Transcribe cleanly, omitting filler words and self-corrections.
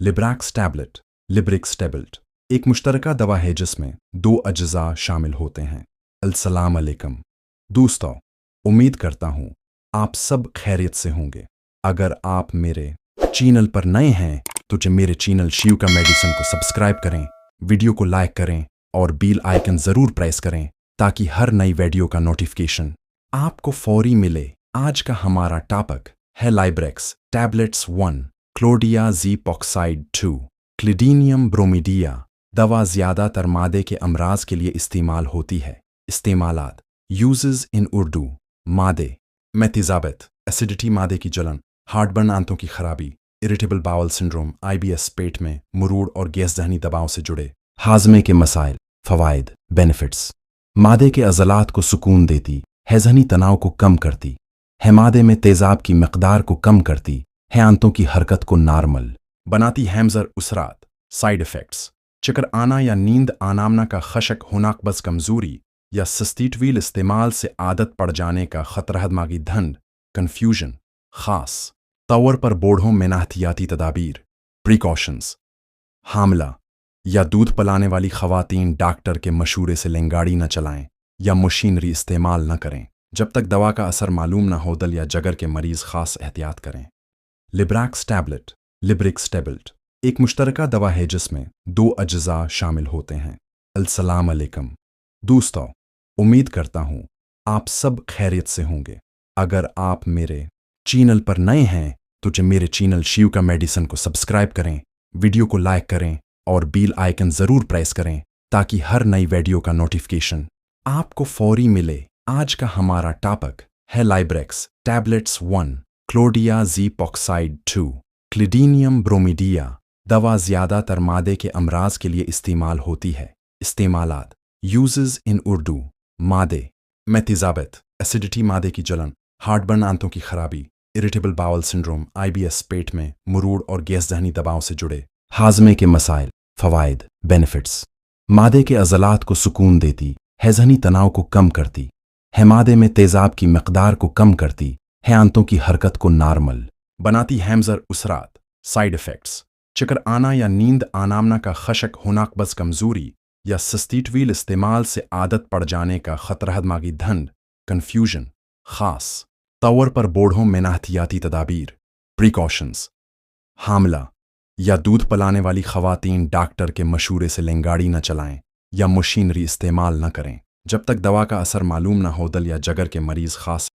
Librax tablet, लिब्रिक्स tablet एक मुश्तरका दवा है जिसमें दो अज्जा शामिल होते हैं। अस्सलाम अलैकुम दोस्तों, उम्मीद करता हूँ आप सब खैरियत से होंगे। अगर आप मेरे चैनल पर नए हैं तो मेरे चैनल शिव का मेडिसिन को सब्सक्राइब करें, वीडियो को लाइक करें और बेल आइकन ज़रूर प्रेस करें ताकि हर नई वीडियो का नोटिफिकेशन आपको फौरी मिले। आज का हमारा टॉपिक है लिब्रैक्स टैबलेट्स 1 क्लोडियाज़ेपोक्साइड 2 क्लिडीनियम ब्रोमीडिया। दवा ज़्यादातर मादे के अमराज के लिए इस्तेमाल होती है। इस्तेमालात यूजेस इन उर्दू। मादे में तेज़ाबत, एसिडिटी, मादे की जलन, हार्टबर्न, आंतों की खराबी, इरिटेबल बाउल सिंड्रोम, IBS, पेट में मुरूड़ और गैस दहनी दबाव से जुड़े हाजमे के मसाइल। फ़वाइद, बेनिफिट्स। मादे के अज़लात को सुकून देती है, ज़हनी तनाव को कम करती है, मादे में तेज़ाब की मकदार को कम करती है, आंतों की हरकत को नॉर्मल बनाती है। हमज़र उसरात, साइड इफ़ेक्ट्स, चक्कर आना या नींद आनामना का खशक, हुनाकबज़, कमज़ोरी या सिस्टीटवील इस्तेमाल से आदत पड़ जाने का ख़तरा, दिमागी धंध, कन्फ्यूजन। ख़ास तौर पर बूढ़ों में एहतियाती तदाबीर, प्रिकॉशंस। हामला या दूध पिलाने वाली ख़वातीन डॉक्टर के मशूरे से लेंगाड़ी न चलाएं या मशीनरी इस्तेमाल न करें जब तक दवा का असर मालूम न हो। दिल या जगर के मरीज़ ख़ास एहतियात करें। लिब्रैक्स टैबलेट, लिब्रिक्स टैबलेट एक मुश्तरका दवा है जिसमें दो अज्जा शामिल होते हैं। अस्सलाम अलैकुम दोस्तों, उम्मीद करता हूँ आप सब खैरियत से होंगे। अगर आप मेरे चैनल पर नए हैं तो मेरे चैनल शिव का मेडिसिन को सब्सक्राइब करें, वीडियो को लाइक करें और बेल आइकन ज़रूर प्रेस करें ताकि हर नई वीडियो का नोटिफिकेशन आपको फौरी मिले। आज का हमारा टॉपिक है लिब्रैक्स टैबलेट्स 1 क्लोडियाज़ेपोक्साइड 2 क्लिडीनियम ब्रोमीडिया। दवा ज़्यादातर मादे के अमराज के लिए इस्तेमाल होती है। इस्तेमालात यूजेस इन उर्दू। मादे में तेज़ाबत, एसिडिटी, मादे की जलन, हार्टबर्न, आंतों की खराबी, इरिटेबल बाउल सिंड्रोम, IBS, पेट में मुरूड़ और गैस दहनी दबाव से जुड़े हाजमे के मसाइल। फ़वाइद, बेनिफिट्स। मादे के अज़लात को सुकून देती है, ज़हनी तनाव को कम करती है, मादे में तेज़ाब की मकदार को कम करती है, आंतों की हरकत को नॉर्मल बनाती है। हमज़र उसरात, साइड इफ़ेक्ट्स, चक्कर आना या नींद आनामना का खशक, हुनाकबज़, कमज़ोरी या सिस्टीटवील इस्तेमाल से आदत पड़ जाने का ख़तरा, दिमागी धंध, कन्फ्यूजन। ख़ास तौर पर बूढ़ों में एहतियाती तदाबीर, प्रिकॉशंस। हामला या दूध पिलाने वाली ख़वातीन डॉक्टर के मशूरे से लेंगाड़ी न चलाएं या मशीनरी इस्तेमाल न करें जब तक दवा का असर मालूम न हो। दिल या जगर के मरीज़ ख़ास